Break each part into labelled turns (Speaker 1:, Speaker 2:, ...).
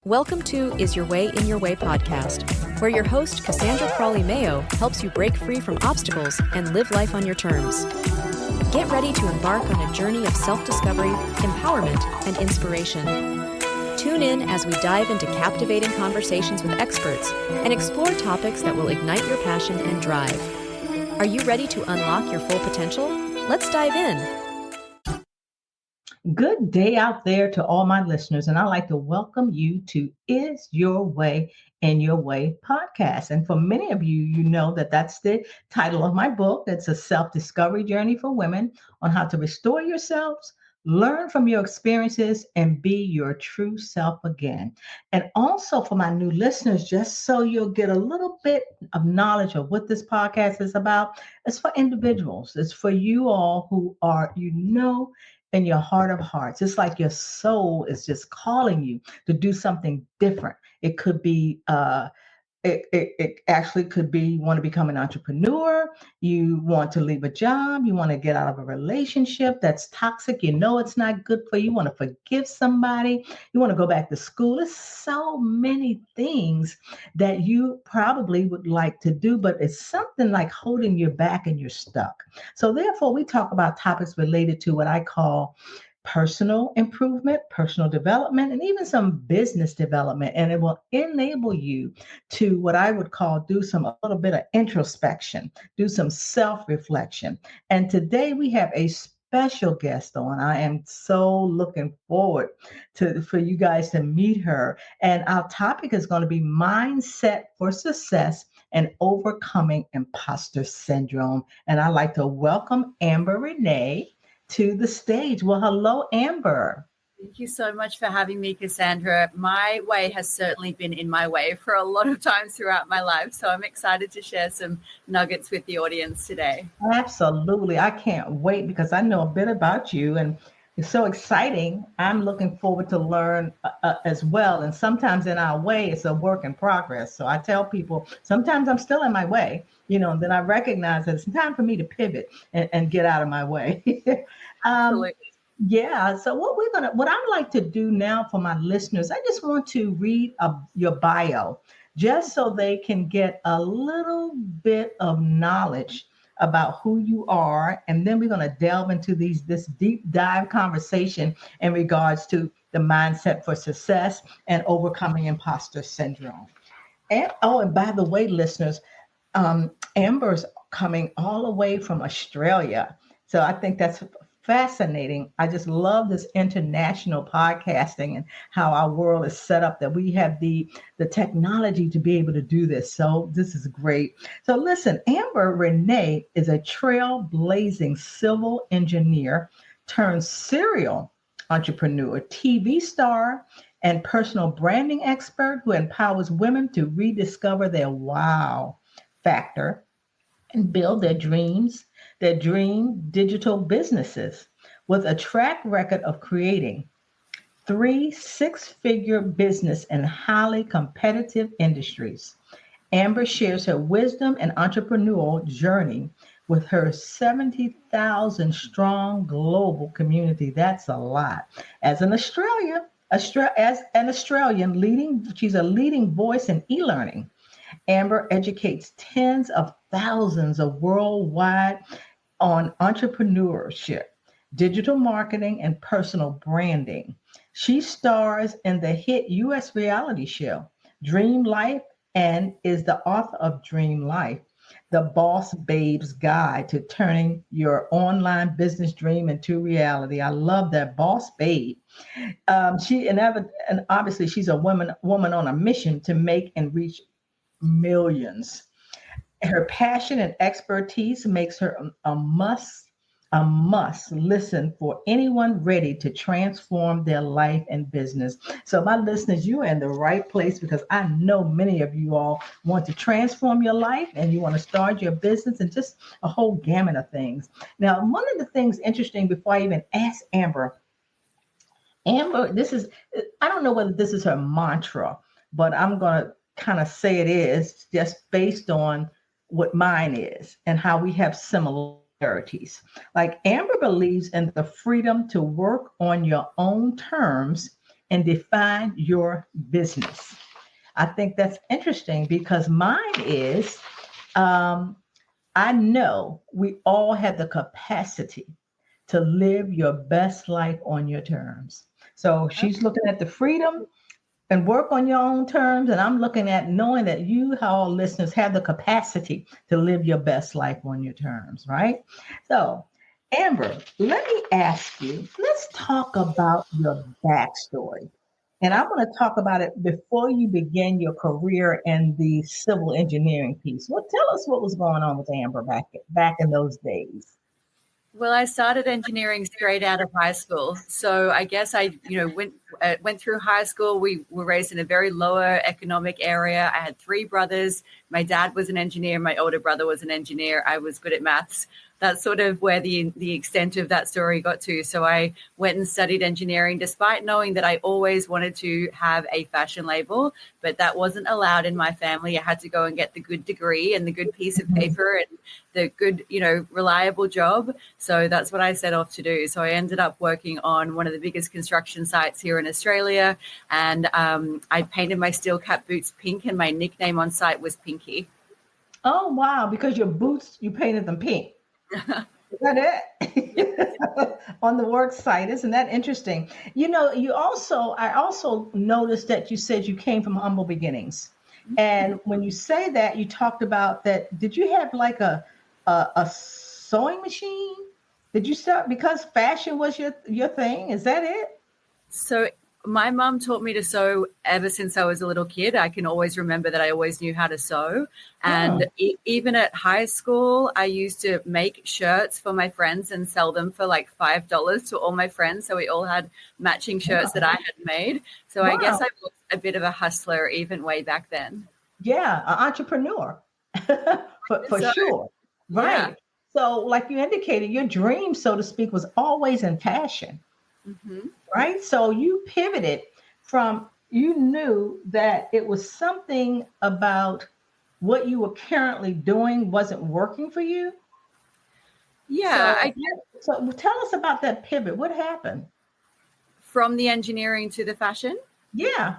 Speaker 1: Welcome to Is Your Way in Your Way podcast, where your host, Cassandra Crawley-Mayo, helps you break free from obstacles and live life on your terms. Get ready to embark on a journey of self-discovery, empowerment, and inspiration. Tune in as we dive into captivating conversations with experts and explore topics that will ignite your passion and drive. Are you ready to unlock your full potential? Let's dive in.
Speaker 2: Good day out there to all my listeners, and I'd like to welcome you to Is Your Way in Your Way podcast. And for many of you, you know that that's the title of my book. It's a self-discovery journey for women on how to restore yourselves, learn from your experiences, and be your true self again. And also for my new listeners, just so you'll get a little bit of knowledge of what this podcast is about, it's for individuals. It's for you all who are, in your heart of hearts. It's like your soul is just calling you to do something different. It could be, it actually could be you want to become an entrepreneur, you want to leave a job, you want to get out of a relationship that's toxic, it's not good for you, you want to forgive somebody, you want to go back to school. There's so many things that you probably would like to do, but it's something like holding you back and you're stuck. So therefore, we talk about topics related to what I call personal improvement, personal development, and even some business development. And it will enable you to what I would call a little bit of introspection, do some self-reflection. And today we have a special guest on. I am so looking forward for you guys to meet her. And our topic is going to be mindset for success and overcoming imposter syndrome. And I'd like to welcome Amber Renae to the stage. Well, hello, Amber.
Speaker 3: Thank you so much for having me, Cassandra. My way has certainly been in my way for a lot of times throughout my life. So I'm excited to share some nuggets with the audience today.
Speaker 2: Absolutely. I can't wait because I know a bit about you and it's so exciting. I'm looking forward to learn as well. And sometimes in our way, it's a work in progress. So I tell people, sometimes I'm still in my way, and then I recognize that it's time for me to pivot and get out of my way.
Speaker 3: Absolutely.
Speaker 2: Yeah. So what I'd like to do now for my listeners, I just want to read your bio just so they can get a little bit of knowledge about who you are. And then we're going to delve into this deep dive conversation in regards to the mindset for success and overcoming imposter syndrome. And by the way, listeners, Amber's coming all the way from Australia. So I think that's fascinating. I just love this international podcasting and how our world is set up, that we have the technology to be able to do this. So this is great. So listen, Amber Renae is a trailblazing civil engineer turned serial entrepreneur, TV star, and personal branding expert who empowers women to rediscover their wow factor and build their dream digital businesses. With a track record of creating 3 six-figure business in highly competitive industries, Amber shares her wisdom and entrepreneurial journey with her 70,000 strong global community. That's a lot. As an Australian, she's a leading voice in e-learning. Amber educates tens of thousands of worldwide on entrepreneurship, digital marketing, and personal branding. She stars in the hit U.S. reality show Dream Life and is the author of Dream Life, the Boss Babe's Guide to Turning Your Online Business Dream into Reality. I love that, Boss Babe. And obviously she's a woman on a mission to make and reach millions. Her passion and expertise makes her a must listen for anyone ready to transform their life and business. So my listeners, you are in the right place because I know many of you all want to transform your life and you want to start your business and just a whole gamut of things. Now, one of the things interesting before I even ask Amber, I don't know whether this is her mantra, but I'm going to kind of say it is just based on what mine is and how we have similarities. Like Amber believes in the freedom to work on your own terms, and define your business. I think that's interesting because mine is I know we all have the capacity to live your best life on your terms. So she's looking at the freedom and work on your own terms. And I'm looking at knowing that you, our listeners, have the capacity to live your best life on your terms, right? So, Amber, let me ask you, let's talk about your backstory. And I want to talk about it before you begin your career in the civil engineering piece. Well, tell us what was going on with Amber back in those days.
Speaker 3: Well, I started engineering straight out of high school. So I guess I, went through high school. We were raised in a very lower economic area. I had 3 brothers. My dad was an engineer. My older brother was an engineer. I was good at maths. That's sort of where the extent of that story got to. So I went and studied engineering, despite knowing that I always wanted to have a fashion label, but that wasn't allowed in my family. I had to go and get the good degree and the good piece of paper and the good, reliable job. So that's what I set off to do. So I ended up working on one of the biggest construction sites here in Australia, and I painted my steel cap boots pink, and my nickname on site was Pinky.
Speaker 2: Oh, wow. Because your boots, you painted them pink. Is that it? On the work site. Isn't that interesting? I also noticed that you said you came from humble beginnings. And when you say that, you talked about that. Did you have like a sewing machine? Did you start because fashion was your thing? Is that it?
Speaker 3: So my mom taught me to sew ever since I was a little kid. I can always remember that I always knew how to sew. And even at high school, I used to make shirts for my friends and sell them for like $5 to all my friends. So we all had matching shirts that I had made. So I guess I was a bit of a hustler even way back then.
Speaker 2: Yeah, an entrepreneur for sure. Right. Yeah. So like you indicated, your dream, so to speak, was always in fashion. Mm-hmm. Right. So you pivoted you knew that it was something about what you were currently doing wasn't working for you.
Speaker 3: Yeah.
Speaker 2: So tell us about that pivot. What happened?
Speaker 3: From the engineering to the fashion?
Speaker 2: Yeah.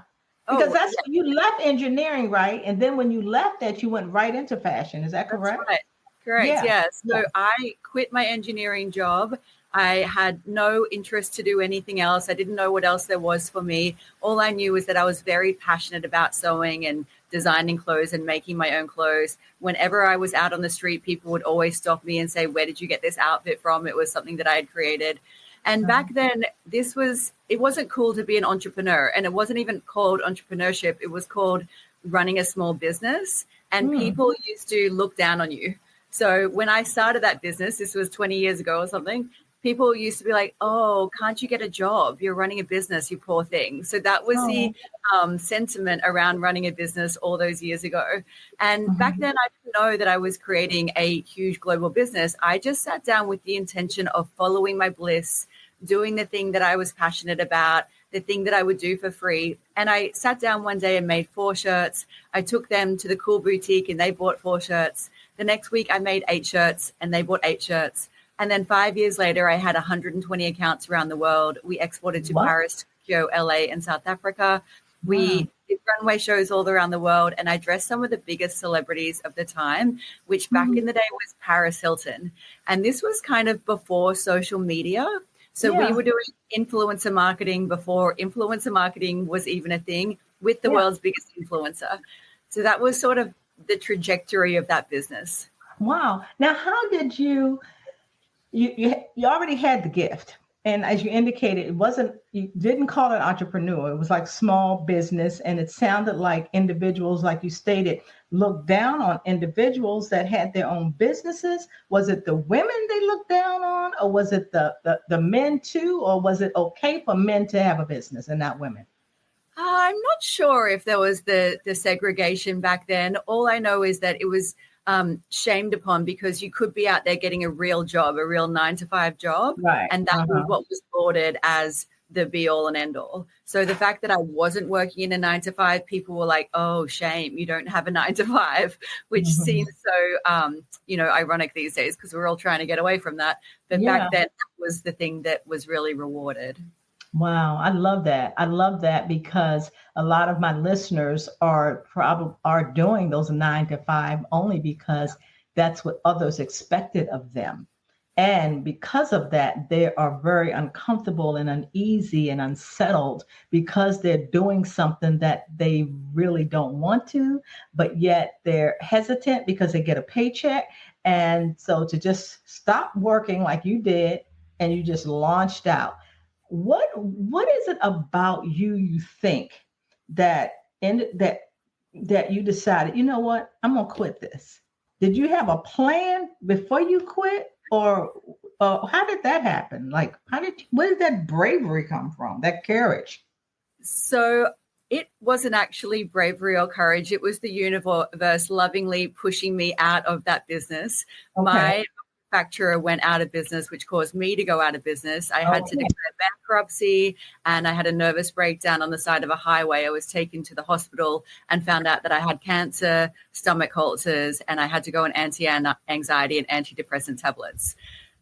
Speaker 2: Because that's when you left engineering, right? And then when you left that, you went right into fashion. Is that correct?
Speaker 3: That's right. Correct. Yeah. So I quit my engineering job. I had no interest to do anything else. I didn't know what else there was for me. All I knew was that I was very passionate about sewing and designing clothes and making my own clothes. Whenever I was out on the street, people would always stop me and say, "Where did you get this outfit from?" It was something that I had created. And back then, it wasn't cool to be an entrepreneur. And it wasn't even called entrepreneurship. It was called running a small business. And people used to look down on you. So when I started that business, this was 20 years ago or something, people used to be like, "Oh, can't you get a job? You're running a business, you poor thing." So that was the sentiment around running a business all those years ago. And back then, I didn't know that I was creating a huge global business. I just sat down with the intention of following my bliss, doing the thing that I was passionate about, the thing that I would do for free. And I sat down one day and made 4 shirts. I took them to the cool boutique and they bought 4 shirts. The next week, I made 8 shirts and they bought 8 shirts. And then 5 years later, I had 120 accounts around the world. We exported to Paris, Tokyo, LA, and South Africa. We did runway shows all around the world. And I dressed some of the biggest celebrities of the time, which back in the day was Paris Hilton. And this was kind of before social media. So we were doing influencer marketing before influencer marketing was even a thing with the world's biggest influencer. So that was sort of the trajectory of that business.
Speaker 2: Wow. Now, how did you already had the gift. And as you indicated, you didn't call it entrepreneur. It was like small business. And it sounded like individuals, like you stated, looked down on individuals that had their own businesses. Was it the women they looked down on, or was it the men too? Or was it okay for men to have a business and not women?
Speaker 3: I'm not sure if there was the segregation back then. All I know is that it was shamed upon because you could be out there getting a real job, a real 9-to-5 job. Right. And that was what was lauded as the be all and end all. So the fact that I wasn't working in a 9-to-5, people were like, "Oh, shame, you don't have a 9-to-5," which seems so, ironic these days because we're all trying to get away from that. But back then, that was the thing that was really rewarded.
Speaker 2: Wow, I love that. I love that because a lot of my listeners are doing those 9 to 5 only because that's what others expected of them. And because of that, they are very uncomfortable and uneasy and unsettled because they're doing something that they really don't want to, but yet they're hesitant because they get a paycheck. And so to just stop working like you did and you just launched out, what is it about you think that that you decided, you know what, I'm gonna quit this? Did you have a plan before you quit, or how did that happen? Like, where did that bravery come from, that courage?
Speaker 3: So it wasn't actually bravery or courage. It was the universe lovingly pushing me out of that business.
Speaker 2: Okay.
Speaker 3: My manufacturer went out of business, which caused me to go out of business. I had to declare bankruptcy, and I had a nervous breakdown on the side of a highway. I was taken to the hospital and found out that I had cancer, stomach ulcers, and I had to go on anti-anxiety and antidepressant tablets.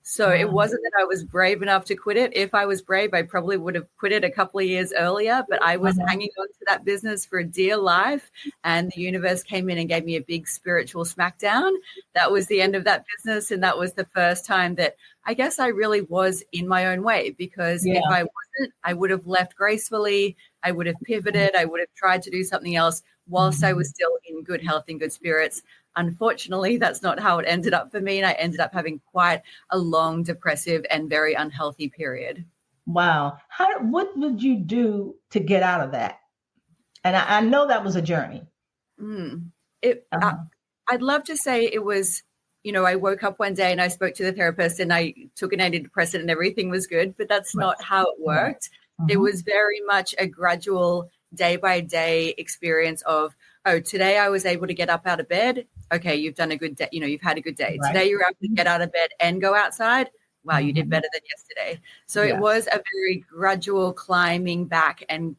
Speaker 3: So it wasn't that I was brave enough to quit it. If I was brave, I probably would have quit it a couple of years earlier, but I was hanging on to that business for dear life. And the universe came in and gave me a big spiritual smackdown. That was the end of that business. And that was the first time that I guess I really was in my own way, because if I wasn't, I would have left gracefully. I would have pivoted. I would have tried to do something else whilst I was still in good health and good spirits. Unfortunately, that's not how it ended up for me. And I ended up having quite a long, depressive and very unhealthy period.
Speaker 2: Wow. What would you do to get out of that? And I know that was a journey.
Speaker 3: I'd love to say it was, I woke up one day and I spoke to the therapist and I took an antidepressant and everything was good, but that's not how it worked. It was very much a gradual day by day experience of, today I was able to get up out of bed. Okay, you've done a good day. You've had a good day. Right. Today you're able to get out of bed and go outside. Wow, you did better than yesterday. So it was a very gradual climbing back and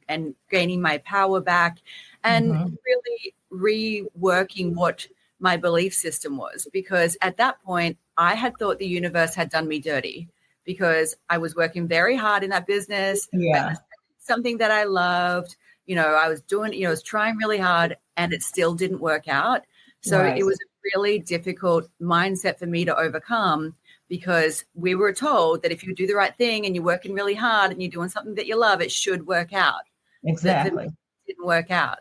Speaker 3: gaining my power back and really reworking what my belief system was. Because at that point, I had thought the universe had done me dirty because I was working very hard in that business. Yeah. Something that I loved. I was doing, I was trying really hard and it still didn't work out. So it was a really difficult mindset for me to overcome, because we were told that if you do the right thing and you're working really hard and you're doing something that you love, it should work out.
Speaker 2: Exactly.
Speaker 3: It didn't work out.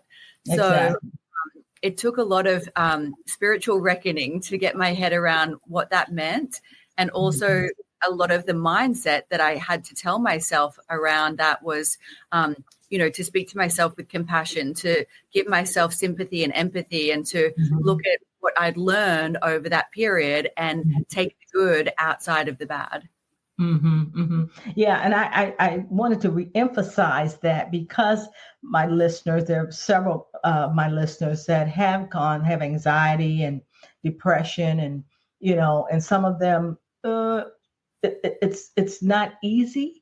Speaker 3: So it took a lot of spiritual reckoning to get my head around what that meant. And also a lot of the mindset that I had to tell myself around that was, to speak to myself with compassion, to give myself sympathy and empathy, and to look at what I'd learned over that period and take the good outside of the bad.
Speaker 2: Yeah. And I wanted to reemphasize that, because my listeners, there are several my listeners that have anxiety and depression, and, and some of them, it's not easy.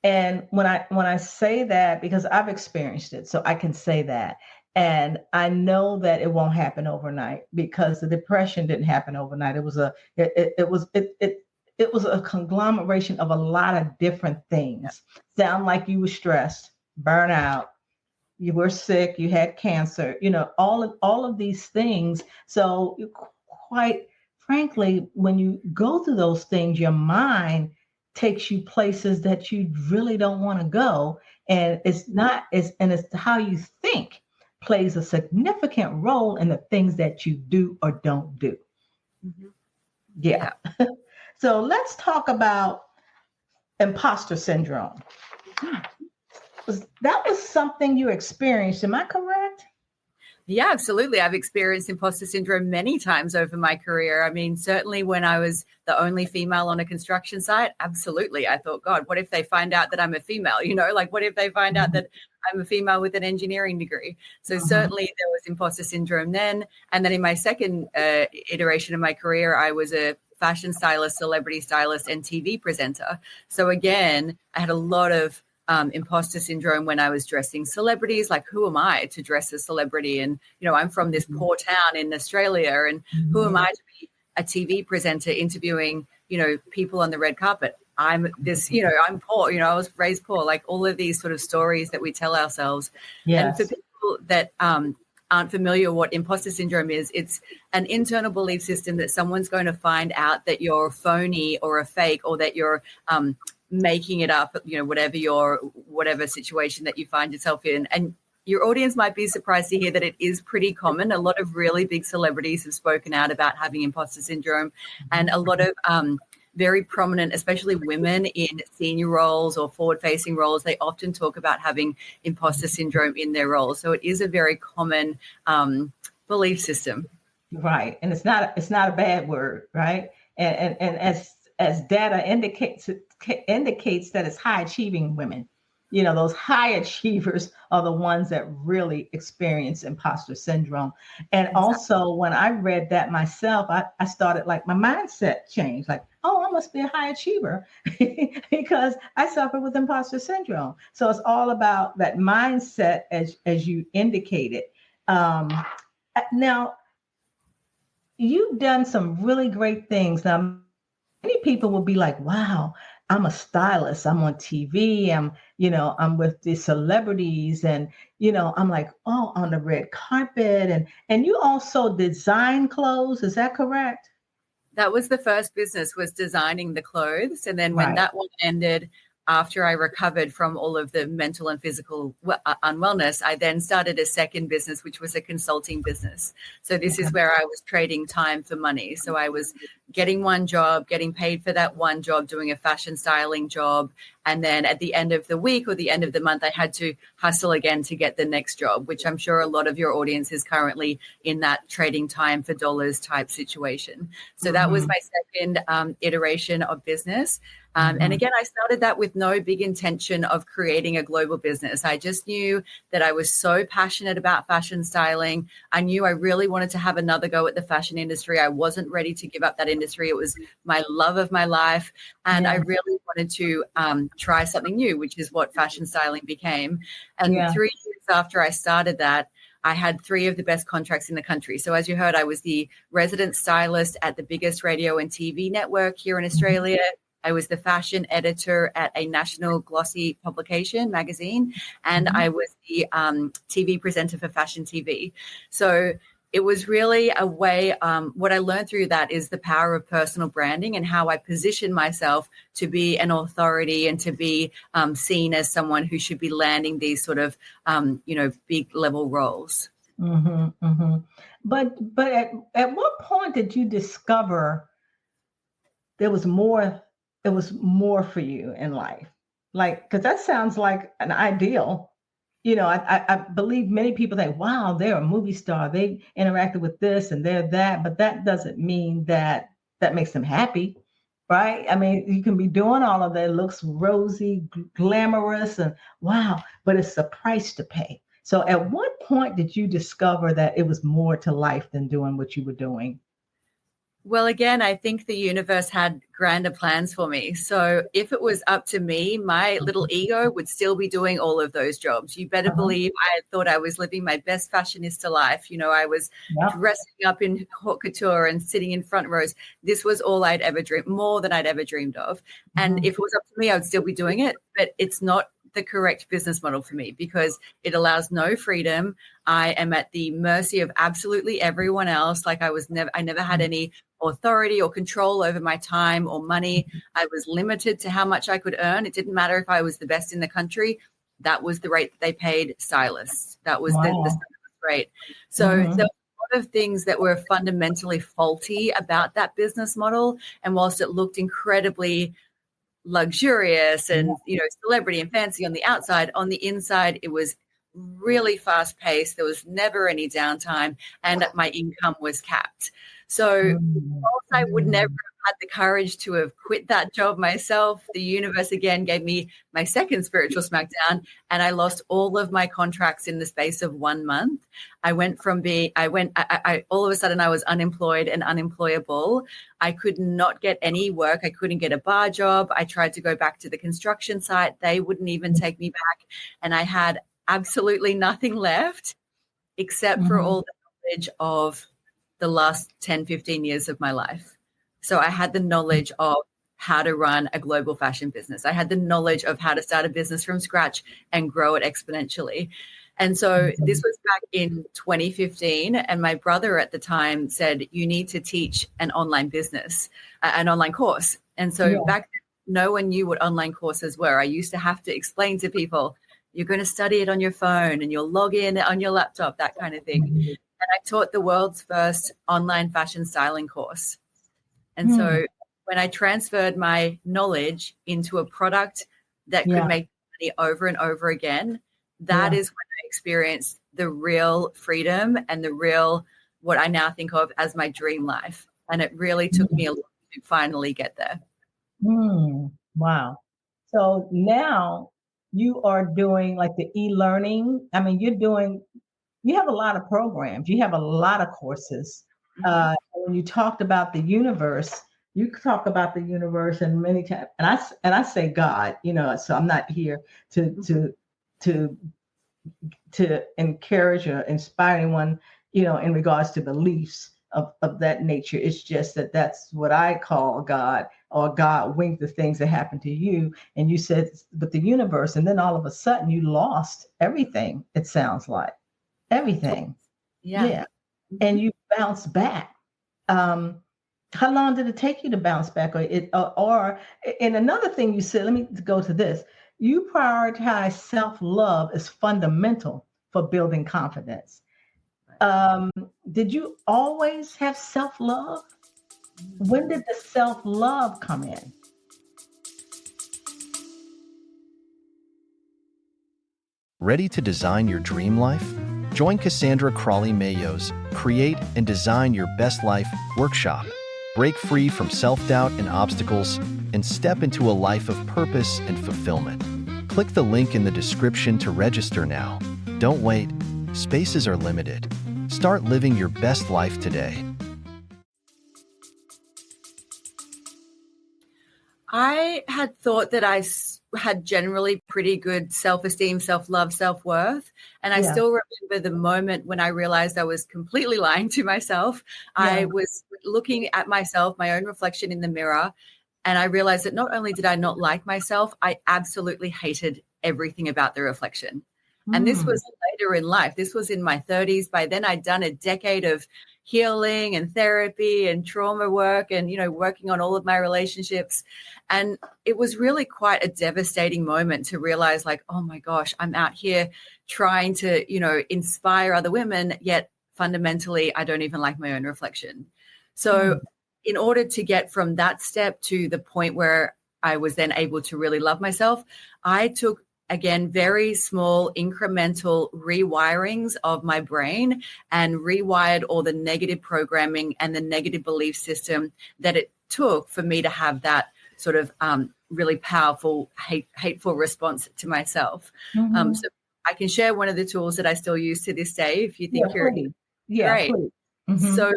Speaker 2: And when I say that, because I've experienced it, so I can say that. And I know that it won't happen overnight, because the depression didn't happen overnight. It was a conglomeration of a lot of different things. Sound like you were stressed, burnout, you were sick, you had cancer, all of these things. So quite frankly, when you go through those things, your mind takes you places that you really don't want to go. And it's how you think plays a significant role in the things that you do or don't do. Yeah. So let's talk about imposter syndrome. That was something you experienced. Am I correct?
Speaker 3: Yeah, absolutely. I've experienced imposter syndrome many times over my career. I mean, certainly when I was the only female on a construction site, absolutely. I thought, God, what if they find out that I'm a female? What if they find out that I'm a female with an engineering degree? So certainly there was imposter syndrome then. And then in my second iteration of my career, I was a fashion stylist, celebrity stylist, and TV presenter. So again, I had a lot of imposter syndrome when I was dressing celebrities. Like, who am I to dress a celebrity? And, I'm from this poor town in Australia, and who am I to be a TV presenter interviewing, people on the red carpet? I'm this, I'm poor, I was raised poor, like all of these sort of stories that we tell ourselves. And for
Speaker 2: Yes.
Speaker 3: people that aren't familiar what imposter syndrome is, it's an internal belief system that someone's going to find out that you're phony or a fake, or that you're making it up, whatever situation that you find yourself in. And your audience might be surprised to hear that it is pretty common. A lot of really big celebrities have spoken out about having imposter syndrome, and a lot of very prominent, especially women in senior roles or forward-facing roles, they often talk about having imposter syndrome in their roles. So it is a very common belief system.
Speaker 2: Right. And it's not a bad word, right? And as data indicates that it's high achieving women. Those high achievers are the ones that really experience imposter syndrome. And also, when I read that myself, I started, like, my mindset changed. Like, oh, I must be a high achiever because I suffer with imposter syndrome. So it's all about that mindset, as you indicated. Now, you've done some really great things. Now, many people will be like, wow, I'm a stylist. I'm on TV. I'm with the celebrities, and, I'm like, oh, on the red carpet. And you also design clothes. Is that correct?
Speaker 3: That was the first business, was designing the clothes. And then when that one ended, after I recovered from all of the mental and physical unwellness, I then started a second business, which was a consulting business. So this is where I was trading time for money. So I was getting one job, getting paid for that one job, doing a fashion styling job. And then at the end of the week or the end of the month, I had to hustle again to get the next job, which I'm sure a lot of your audience is currently in that trading time for dollars type situation. So that was my second iteration of business. And again, I started that with no big intention of creating a global business. I just knew that I was so passionate about fashion styling. I knew I really wanted to have another go at the fashion industry. I wasn't ready to give up that industry. It was my love of my life. And I really wanted to try something new, which is what fashion styling became. And 3 years after I started that, I had 3 of the best contracts in the country. So as you heard, I was the resident stylist at the biggest radio and TV network here in Australia. I was the fashion editor at a national glossy publication magazine, and I was the TV presenter for Fashion TV. So it was really a way, what I learned through that is the power of personal branding and how I position myself to be an authority and to be seen as someone who should be landing these sort of, big level roles.
Speaker 2: But at what point did you discover there was more? It was more for you in life, like, because that sounds like an ideal. I believe many people think, wow, they're a movie star. They interacted with this and they're that, but that doesn't mean that makes them happy, right? I mean, you can be doing all of that, looks rosy, glamorous, and wow, but it's a price to pay. So at what point did you discover that it was more to life than doing what you were doing?
Speaker 3: Well, again, I think the universe had grander plans for me. So if it was up to me, my little ego would still be doing all of those jobs. You better believe I thought I was living my best fashionista life. I was dressing up in haute couture and sitting in front rows. This was all I'd ever dreamed, more than I'd ever dreamed of. And if it was up to me, I would still be doing it. But it's not the correct business model for me because it allows no freedom. I am at the mercy of absolutely everyone else. Like I never had any authority or control over my time or money. I was limited to how much I could earn. It didn't matter if I was the best in the country. That was the rate that they paid stylists. That was the rate. So there were a lot of things that were fundamentally faulty about that business model. And whilst it looked incredibly luxurious and celebrity and fancy on the outside, on the inside it was really fast paced. There was never any downtime and my income was capped. So whilst I would never have had the courage to have quit that job myself, the universe again gave me my second spiritual smackdown and I lost all of my contracts in the space of 1 month. I went from all of a sudden I was unemployed and unemployable. I could not get any work. I couldn't get a bar job. I tried to go back to the construction site. They wouldn't even take me back. And I had absolutely nothing left except for all the knowledge of the last 10, 15 years of my life. So I had the knowledge of how to run a global fashion business. I had the knowledge of how to start a business from scratch and grow it exponentially. And so this was back in 2015. And my brother at the time said, you need to teach an online business, an online course. And so back then, no one knew what online courses were. I used to have to explain to people, you're going to study it on your phone and you'll log in on your laptop, that kind of thing. And I taught the world's first online fashion styling course. And so when I transferred my knowledge into a product that could make money over and over again, that is when I experienced the real freedom and the real, what I now think of as my dream life. And it really took me a lot to finally get there.
Speaker 2: Wow. So now you are doing like the e-learning. I mean, you have a lot of programs, you have a lot of courses. When you talked about the universe, you talk about the universe and many times, and I say God, so I'm not here to encourage or inspire anyone, in regards to beliefs of that nature. It's just that's what I call God, or God winked the things that happened to you. And you said, but the universe, and then all of a sudden you lost everything. It sounds like everything. Yeah. And you bounced back. How long did it take you to bounce back? And another thing you said, let me go to this. You prioritize self-love as fundamental for building confidence. Did you always have self-love? When did the self-love come in?
Speaker 4: Ready to design your dream life? Join Cassandra Crawley-Mayo's Create and Design Your Best Life workshop. Break free from self-doubt and obstacles and step into a life of purpose and fulfillment. Click the link in the description to register now. Don't wait. Spaces are limited. Start living your best life today.
Speaker 3: I had thought that I had generally pretty good self-esteem, self-love, self-worth. And I still remember the moment when I realized I was completely lying to myself. I was looking at myself, my own reflection in the mirror, and I realized that not only did I not like myself, I absolutely hated everything about the reflection. And this was later in life. This was in my 30s. By then, I'd done a decade of healing and therapy and trauma work and, working on all of my relationships. And it was really quite a devastating moment to realize, like, oh my gosh, I'm out here trying to, inspire other women, yet fundamentally, I don't even like my own reflection. So in order to get from that step to the point where I was then able to really love myself, I took, again, very small incremental rewirings of my brain and rewired all the negative programming and the negative belief system that it took for me to have that sort of really powerful, hateful response to myself. So I can share one of the tools that I still use to this day if you think you're great. So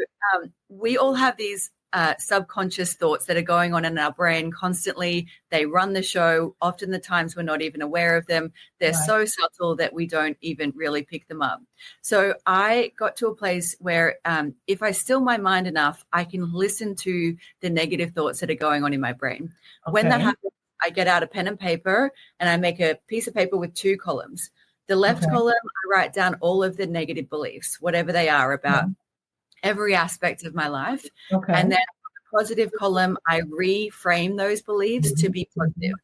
Speaker 3: we all have these subconscious thoughts that are going on in our brain constantly. They run the show. Often the times we're not even aware of them. They're so subtle that we don't even really pick them up. So I got to a place where if I still my mind enough, I can listen to the negative thoughts that are going on in my brain. When that happens, I get out a pen and paper and I make a piece of paper with 2 columns. The left column, I write down all of the negative beliefs, whatever they are about every aspect of my life. And then the positive column, I reframe those beliefs to be positive.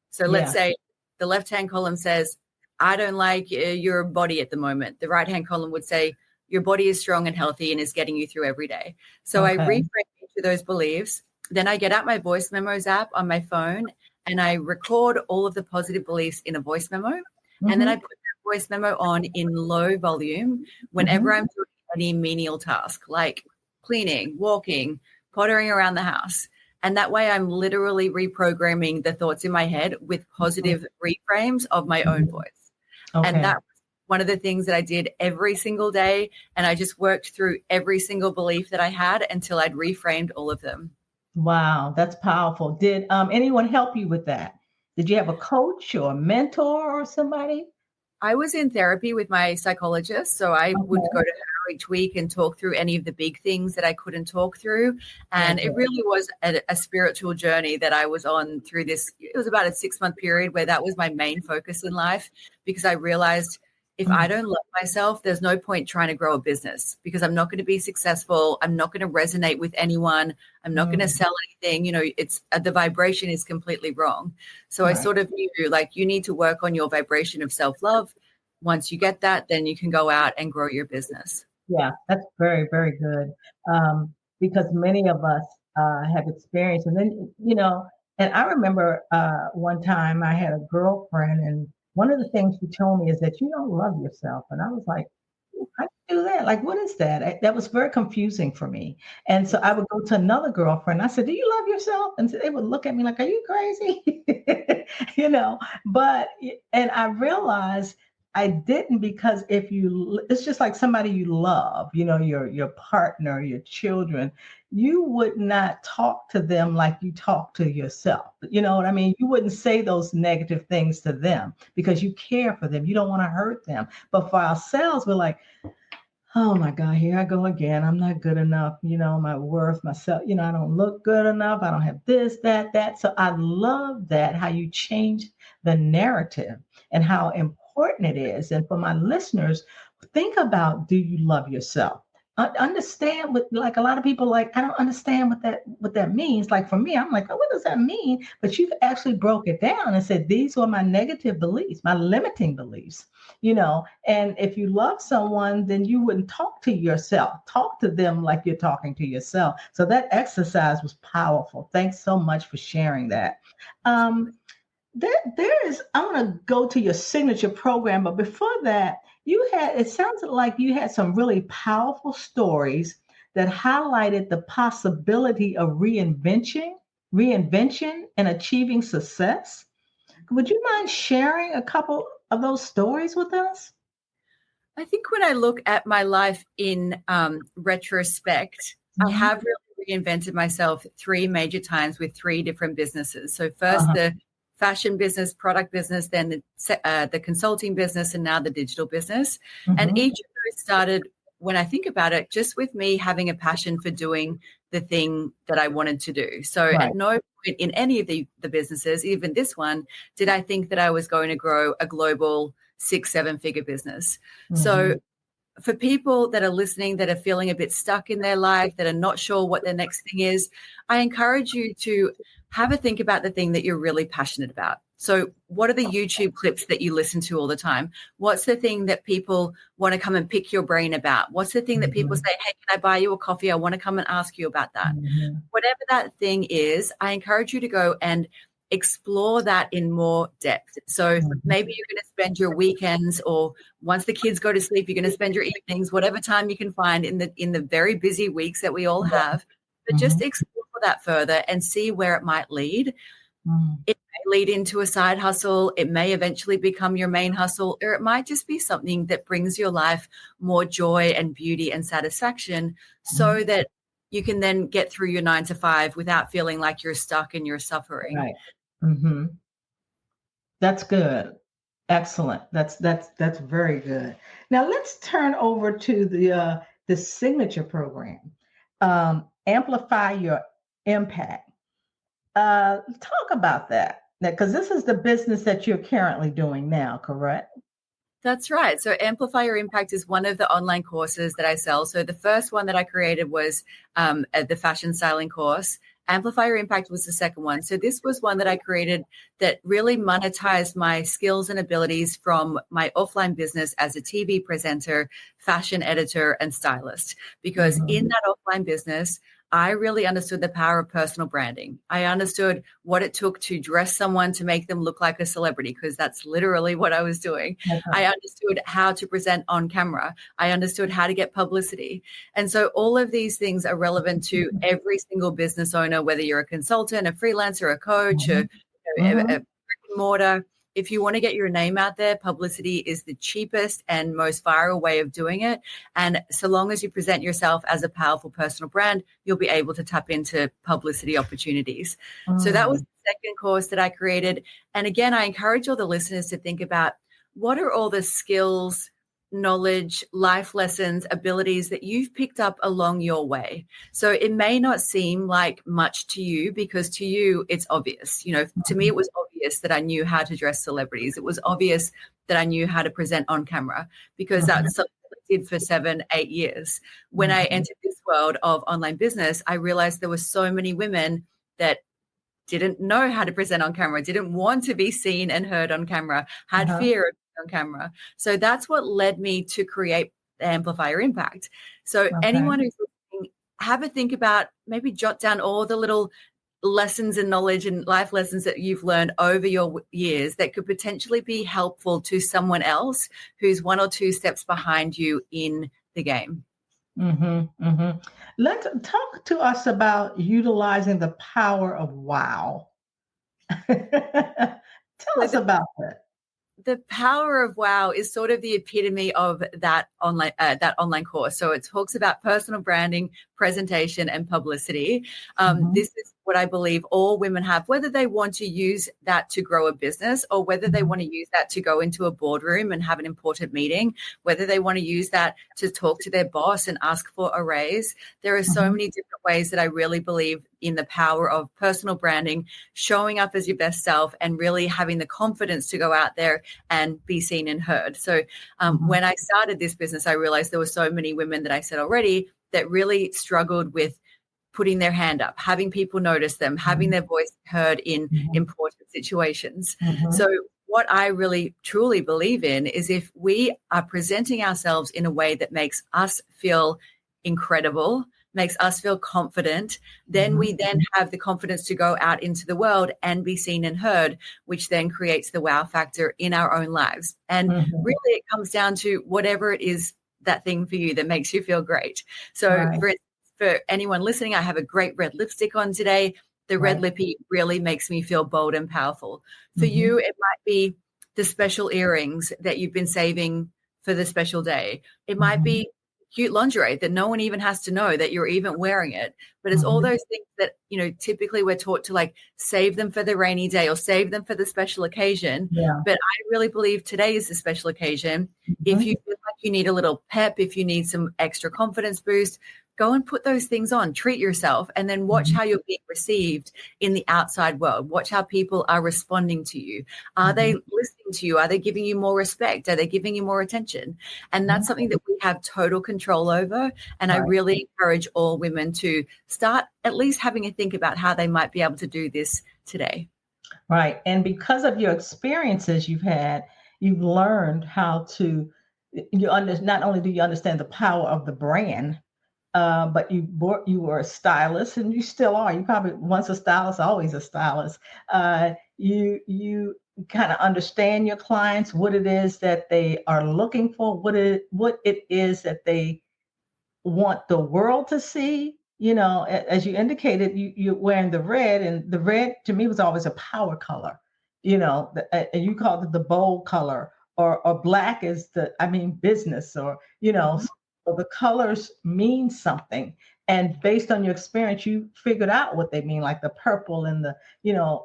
Speaker 3: So let's say the left-hand column says, I don't like your body at the moment. The right-hand column would say, your body is strong and healthy and is getting you through every day. So I reframe each of those beliefs. Then I get out my voice memos app on my phone and I record all of the positive beliefs in a voice memo. And then I put that voice memo on in low volume whenever I'm doing any menial task like cleaning, walking, pottering around the house. And that way I'm literally reprogramming the thoughts in my head with positive reframes of my own voice. And that was one of the things that I did every single day. And I just worked through every single belief that I had until I'd reframed all of them.
Speaker 2: Wow, that's powerful. Did anyone help you with that? Did you have a coach or a mentor or somebody?
Speaker 3: I was in therapy with my psychologist. So I would go to her tweak and talk through any of the big things that I couldn't talk through. And it really was a spiritual journey that I was on through this. It was about a 6-month period where that was my main focus in life, because I realized if I don't love myself, there's no point trying to grow a business, because I'm not going to be successful. I'm not going to resonate with anyone. I'm not going to sell anything. You know, it's the vibration is completely wrong. So I sort of knew, like, you need to work on your vibration of self-love. Once you get that, then you can go out and grow your business.
Speaker 2: Yeah, that's very, very good. Because many of us have experienced, and then, and I remember one time I had a girlfriend, and one of the things she told me is that you don't love yourself. And I was like, how do you do that? Like, what is that? That was very confusing for me. And so I would go to another girlfriend. I said, do you love yourself? And so they would look at me like, are you crazy? And I realized I didn't, because it's just like somebody you love, your partner, your children, you would not talk to them like you talk to yourself. You know what I mean? You wouldn't say those negative things to them because you care for them. You don't want to hurt them. But for ourselves, we're like, oh my God, here I go again. I'm not good enough. My worth, myself, I don't look good enough. I don't have this, that. So I love that, how you change the narrative and how important it is. And for my listeners, think about, do you love yourself? Understand like a lot of people, like, I don't understand what that means. Like for me, I'm like, oh, what does that mean? But you've actually broke it down and said, these were my negative beliefs, my limiting beliefs, and if you love someone, then you wouldn't talk to yourself, talk to them like you're talking to yourself. So that exercise was powerful. Thanks so much for sharing that. I want to go to your signature program, but before that, it sounds like you had some really powerful stories that highlighted the possibility of reinvention and achieving success. Would you mind sharing a couple of those stories with us?
Speaker 3: I think when I look at my life in retrospect, I have really reinvented myself 3 major times with 3 different businesses. So first, the fashion business, product business, then the consulting business, and now the digital business. And each of those started, when I think about it, just with me having a passion for doing the thing that I wanted to do. So at no point in any of the businesses, even this one, did I think that I was going to grow a global 6-7-figure business. So for people that are listening, that are feeling a bit stuck in their life, that are not sure what their next thing is, I encourage you to have a think about the thing that you're really passionate about. So what are the YouTube clips that you listen to all the time? What's the thing that people want to come and pick your brain about? What's the thing that people say, hey, can I buy you a coffee? I want to come and ask you about that. Whatever that thing is, I encourage you to go and explore that in more depth. So maybe you're going to spend your weekends, or once the kids go to sleep, you're going to spend your evenings, whatever time you can find in the very busy weeks that we all have. But just explore that further and see where it might lead. It may lead into a side hustle. It may eventually become your main hustle, or it might just be something that brings your life more joy and beauty and satisfaction, so that you can then get through your 9 to 5 without feeling like you're stuck and you're suffering.
Speaker 2: Right. That's good. Excellent. That's very good. Now let's turn over to the signature program. Amplify your impact. Talk about that, because this is the business that you're currently doing now, correct?
Speaker 3: That's right. So Amplify Your Impact is one of the online courses that I sell. So the first one that I created was the fashion styling course. Amplify Your Impact was the second one. So this was one that I created that really monetized my skills and abilities from my offline business as a TV presenter, fashion editor, and stylist. Because in that offline business, I really understood the power of personal branding. I understood what it took to dress someone to make them look like a celebrity, because that's literally what I was doing. I understood how to present on camera. I understood how to get publicity. And so all of these things are relevant to every single business owner, whether you're a consultant, a freelancer, a coach, a brick and mortar. If you want to get your name out there, publicity is the cheapest and most viral way of doing it. And so long as you present yourself as a powerful personal brand, you'll be able to tap into publicity opportunities. So that was the second course that I created. And again, I encourage all the listeners to think about, what are all the skills knowledge, life lessons, abilities that you've picked up along your way. So it may not seem like much to you because to you it's obvious. To me it was obvious that I knew how to dress celebrities. It was obvious that I knew how to present on camera because that's something I did for 7-8 years. When I entered this world of online business, I realized there were so many women that didn't know how to present on camera, didn't want to be seen and heard on camera, had fear of being on camera. So that's what led me to create the Amplifier Impact. So anyone who's listening, have a think about, maybe jot down all the little lessons and knowledge and life lessons that you've learned over your years that could potentially be helpful to someone else who's 1 or 2 steps behind you in the game.
Speaker 2: Let's talk to us about utilizing the power of wow. Tell us about that.
Speaker 3: The power of wow is sort of the epitome of that online course. So it talks about personal branding, presentation, and publicity. This is what I believe all women have, whether they want to use that to grow a business or whether they want to use that to go into a boardroom and have an important meeting, whether they want to use that to talk to their boss and ask for a raise. There are so many different ways that I really believe in the power of personal branding, showing up as your best self and really having the confidence to go out there and be seen and heard. So when I started this business, I realized there were so many women that I said already that really struggled with putting their hand up, having people notice them, having their voice heard in important situations. So what I really truly believe in is if we are presenting ourselves in a way that makes us feel incredible, makes us feel confident, then we then have the confidence to go out into the world and be seen and heard, which then creates the wow factor in our own lives. And really it comes down to whatever it is, that thing for you that makes you feel great. So for anyone listening, I have a great red lipstick on today. The red lippy really makes me feel bold and powerful. For you, it might be the special earrings that you've been saving for the special day. It might be cute lingerie that no one even has to know that you're even wearing it. But it's all those things that, typically we're taught to like save them for the rainy day or save them for the special occasion. But I really believe today is the special occasion. If you feel like you need a little pep, if you need some extra confidence boost, go and put those things on, treat yourself, and then watch how you're being received in the outside world. Watch how people are responding to you. Are they listening to you? Are they giving you more respect? Are they giving you more attention? And that's something that we have total control over. And I really encourage all women to start at least having a think about how they might be able to do this today.
Speaker 2: Right. And because of your experiences you've had, you've learned how to, not only do you understand the power of the brand, but you were a stylist and you still are. You probably once a stylist, always a stylist. You kind of understand your clients, what it is that they are looking for, what it is that they want the world to see. As you indicated, you're wearing the red, and the red to me was always a power color. And you called it the bold color, or black is business, or So the colors mean something. And based on your experience, you figured out what they mean, like the purple and the,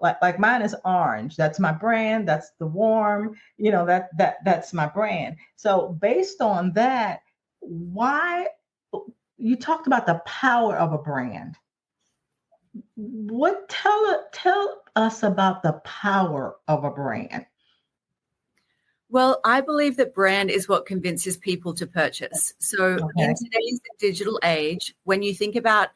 Speaker 2: like mine is orange. That's my brand. That's the warm, that's my brand. So based on that, why you talked about the power of a brand. Tell us about the power of a brand.
Speaker 3: Well, I believe that brand is what convinces people to purchase. So in today's digital age, when you think about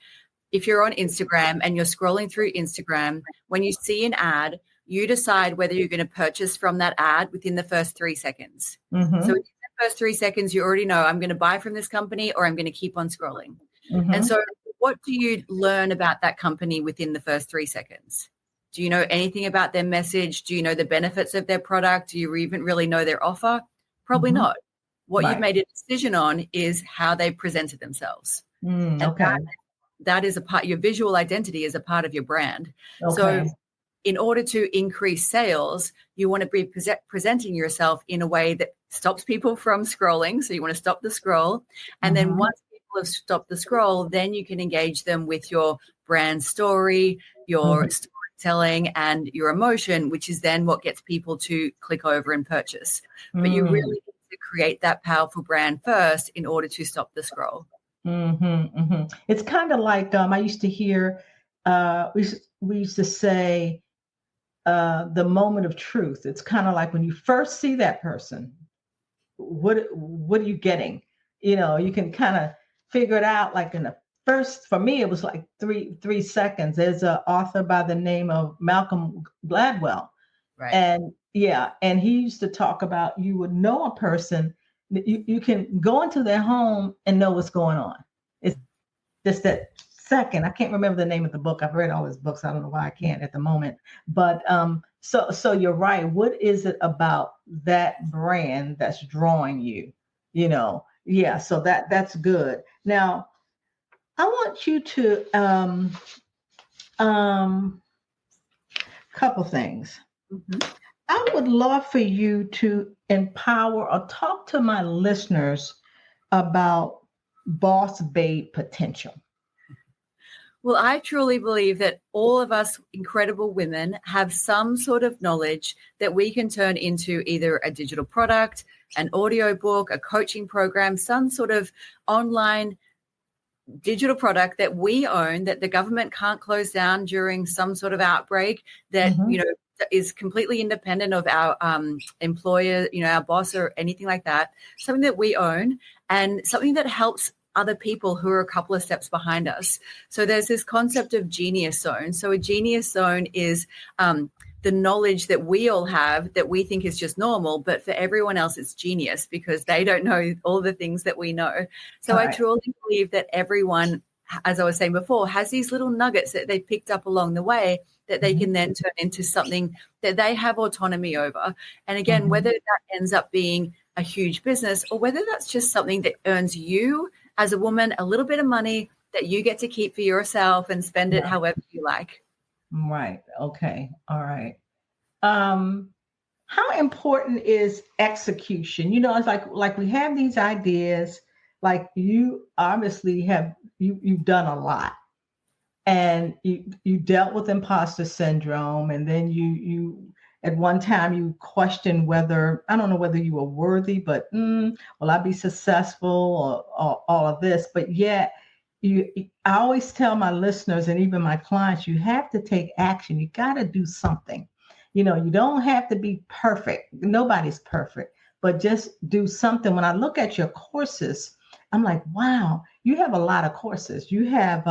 Speaker 3: if you're on Instagram and you're scrolling through Instagram, when you see an ad, you decide whether you're going to purchase from that ad within the first 3 seconds. So within the first 3 seconds, you already know I'm going to buy from this company or I'm going to keep on scrolling. And so what do you learn about that company within the first 3 seconds? Do you know anything about their message? Do you know the benefits of their product? Do you even really know their offer? Probably not. What you've made a decision on is how they presented themselves. That is a part, your visual identity is a part of your brand. So in order to increase sales, you want to be presenting yourself in a way that stops people from scrolling. So you want to stop the scroll. And then once people have stopped the scroll, then you can engage them with your brand story, your storytelling and your emotion, which is then what gets people to click over and purchase. But you really need to create that powerful brand first in order to stop the scroll.
Speaker 2: It's kind of like I used to hear we used to say the moment of truth. It's kind of like when you first see that person, what are you getting? You can kind of figure it out like in the first. For me, it was like three seconds. There's an author by the name of Malcolm Gladwell,
Speaker 3: Right.
Speaker 2: and and he used to talk about you would know a person. You can go into their home and know what's going on. It's just that second. I can't remember the name of the book. I've read all his books. I don't know why I can't at the moment. But so you're right. What is it about that brand that's drawing you? Yeah. So that's good. Now, I want you to couple things. I would love for you to empower or talk to my listeners about boss babe potential.
Speaker 3: Well, I truly believe that all of us incredible women have some sort of knowledge that we can turn into either a digital product, an audio book, a coaching program, some sort of online digital product that we own, that the government can't close down during some sort of outbreak, that is completely independent of our employer, our boss or anything like that, something that we own and something that helps other people who are a couple of steps behind us. So there's this concept of genius zone. So a genius zone is the knowledge that we all have that we think is just normal, but for everyone else it's genius because they don't know all the things that we know. So I truly believe that everyone, as I was saying before, has these little nuggets that they picked up along the way that they can then turn into something that they have autonomy over. And again, whether that ends up being a huge business or whether that's just something that earns you as a woman a little bit of money that you get to keep for yourself and spend it however you like.
Speaker 2: Right. Okay. All right. How important is execution? It's like we have these ideas, like you obviously you've done a lot. And you dealt with imposter syndrome, and then you at one time you questioned whether, I don't know whether you were worthy, but will I be successful or all of this? But yet I always tell my listeners and even my clients, you have to take action. You got to do something. You don't have to be perfect. Nobody's perfect, but just do something. When I look at your courses, I'm like, wow, you have a lot of courses. You have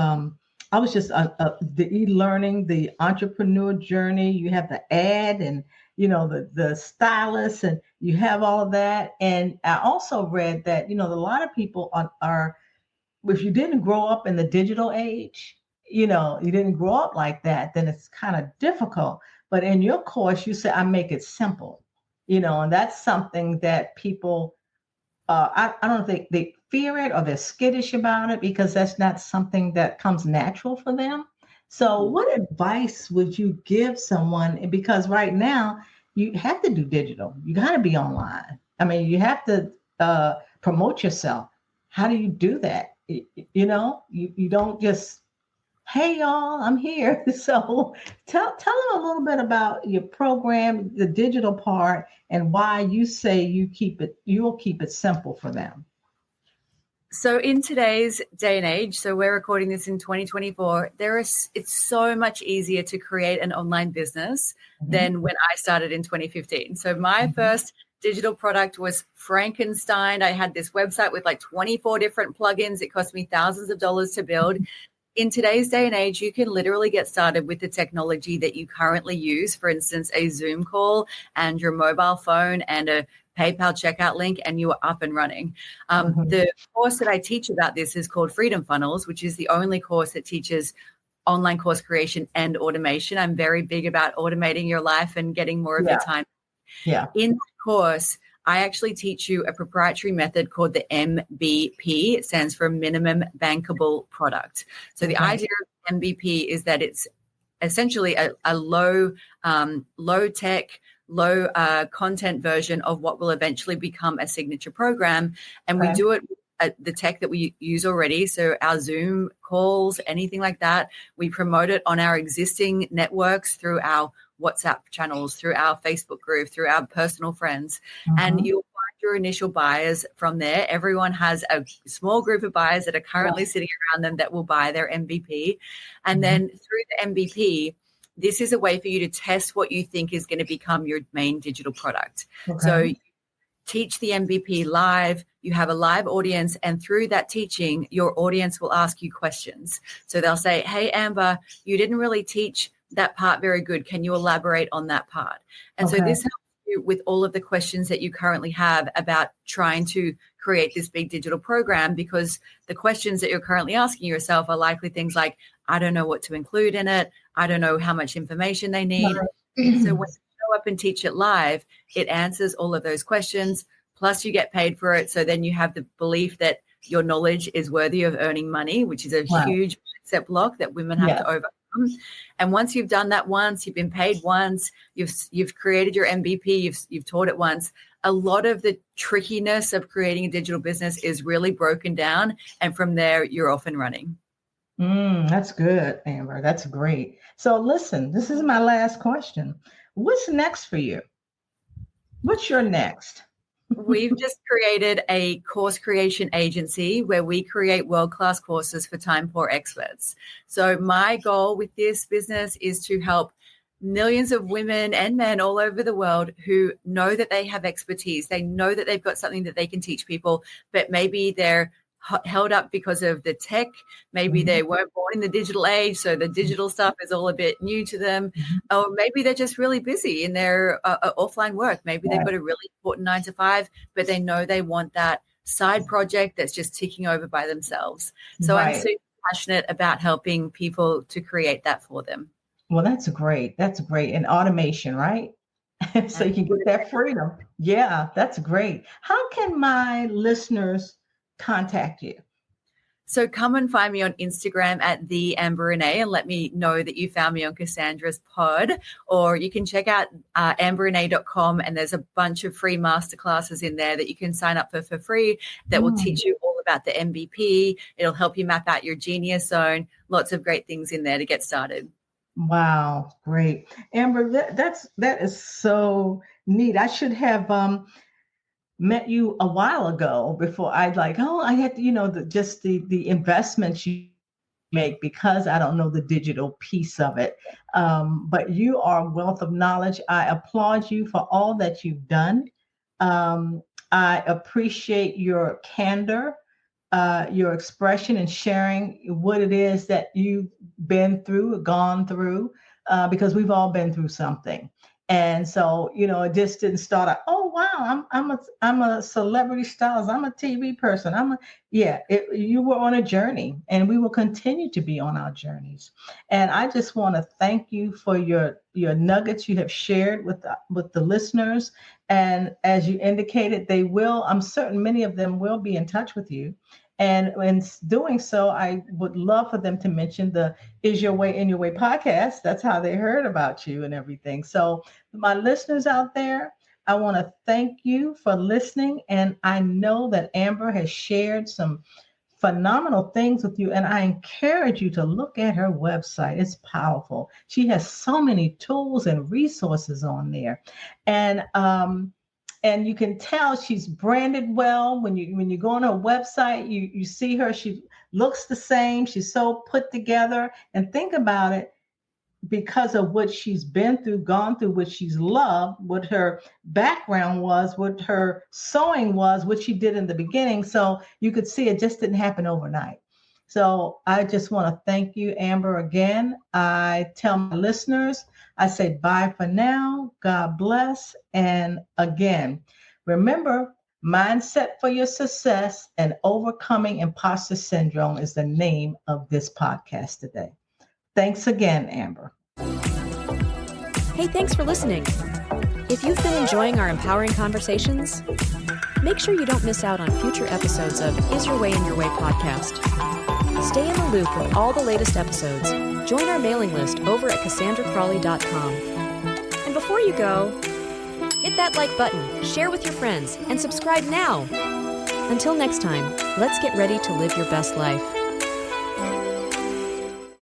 Speaker 2: I was just the e-learning, the entrepreneur journey. You have the ad and, the stylist, and you have all of that. And I also read that, a lot of people are, if you didn't grow up in the digital age, you didn't grow up like that, then it's kind of difficult. But in your course, you say, I make it simple, and that's something that people, I don't think they fear it or they're skittish about it because that's not something that comes natural for them. So what advice would you give someone? Because right now you have to do digital. You got to be online. I mean, you have to promote yourself. How do you do that? You don't just, hey, y'all, I'm here. So tell them a little bit about your program, the digital part, and why you say you'll keep it simple for them.
Speaker 3: So in today's day and age, so we're recording this in 2024, it's so much easier to create an online business than when I started in 2015. So my first digital product was Frankenstein. I had this website with like 24 different plugins. It cost me thousands of dollars to build. In today's day and age, you can literally get started with the technology that you currently use. For instance, a Zoom call and your mobile phone and a PayPal checkout link, and you are up and running. The course that I teach about this is called Freedom Funnels, which is the only course that teaches online course creation and automation. I'm very big about automating your life and getting more of your time.
Speaker 2: Yeah.
Speaker 3: In the course, I actually teach you a proprietary method called the MVP. It stands for Minimum Bankable Product. So the idea of MVP is that it's essentially a low tech, low content version of what will eventually become a signature program. And we do it at the tech that we use already. So our Zoom calls, anything like that, we promote it on our existing networks through our WhatsApp channels, through our Facebook group, through our personal friends. And you'll find your initial buyers from there. Everyone has a small group of buyers that are currently sitting around them that will buy their MVP. And then through the MVP, this is a way for you to test what you think is going to become your main digital product.
Speaker 2: Okay.
Speaker 3: So you teach the MVP live, you have a live audience, and through that teaching, your audience will ask you questions. So they'll say, hey, Amber, you didn't really teach that part very good. Can you elaborate on that part? And so this helps you with all of the questions that you currently have about trying to create this big digital program, because the questions that you're currently asking yourself are likely things like, I don't know what to include in it. I don't know how much information they need. So when you show up and teach it live, it answers all of those questions. Plus you get paid for it. So then you have the belief that your knowledge is worthy of earning money, which is a huge mindset block that women have to overcome. And once you've done that once, you've been paid once, you've created your MVP, you've taught it once, a lot of the trickiness of creating a digital business is really broken down. And from there, you're off and running.
Speaker 2: That's good, Amber. That's great. So listen, this is my last question. What's next for you? What's your next?
Speaker 3: We've just created a course creation agency where we create world-class courses for time-poor experts. So my goal with this business is to help millions of women and men all over the world who know that they have expertise. They know that they've got something that they can teach people, but maybe they're held up because of the tech. Maybe they weren't born in the digital age, so the digital stuff is all a bit new to them. Or maybe they're just really busy in their offline work. Maybe they've got a really important 9 to 5, but they know they want that side project that's just ticking over by themselves. So I'm super passionate about helping people to create that for them.
Speaker 2: Well, that's great. That's great. And automation, right? So you can get that freedom. Yeah, that's great. How can my listeners contact you?
Speaker 3: So come and find me on Instagram at the Amber Renae and let me know that you found me on Cassandra's pod. Or you can check out amberrenae.com, and there's a bunch of free masterclasses in there that you can sign up for free that will teach you all about the MVP. It'll help you map out your genius zone. Lots of great things in there to get started.
Speaker 2: Wow, great. Amber, that is so neat. I should have met you a while ago before I had to, the investments you make, because I don't know the digital piece of it. But you are a wealth of knowledge. I applaud you for all that you've done. I appreciate your candor, your expression, and sharing what it is that you've gone through, because we've all been through something. And so, it just didn't start out, oh, wow, I'm a celebrity stylist. I'm a TV person. You were on a journey, and we will continue to be on our journeys. And I just want to thank you for your nuggets you have shared with the listeners. And as you indicated, I'm certain many of them will be in touch with you. And in doing so, I would love for them to mention the Is Your Way in Your Way podcast. That's how they heard about you and everything. So my listeners out there, I want to thank you for listening. And I know that Amber has shared some phenomenal things with you. And I encourage you to look at her website. It's powerful. She has so many tools and resources on there. And you can tell she's branded well. When you go on her website, you see her, she looks the same. She's so put together. And think about it, because of what she's been through, gone through, what she's loved, what her background was, what her sewing was, what she did in the beginning. So you could see it just didn't happen overnight. So I just want to thank you, Amber, again. I tell my listeners, I say bye for now. God bless. And again, remember, mindset for your success and overcoming imposter syndrome is the name of this podcast today. Thanks again, Amber.
Speaker 1: Hey, thanks for listening. If you've been enjoying our empowering conversations, make sure you don't miss out on future episodes of Is Your Way in Your Way podcast. Stay in the loop with all the latest episodes. Join our mailing list over at CassandraCrawley.com. And before you go, hit that like button, share with your friends, and subscribe now. Until next time, let's get ready to live your best life.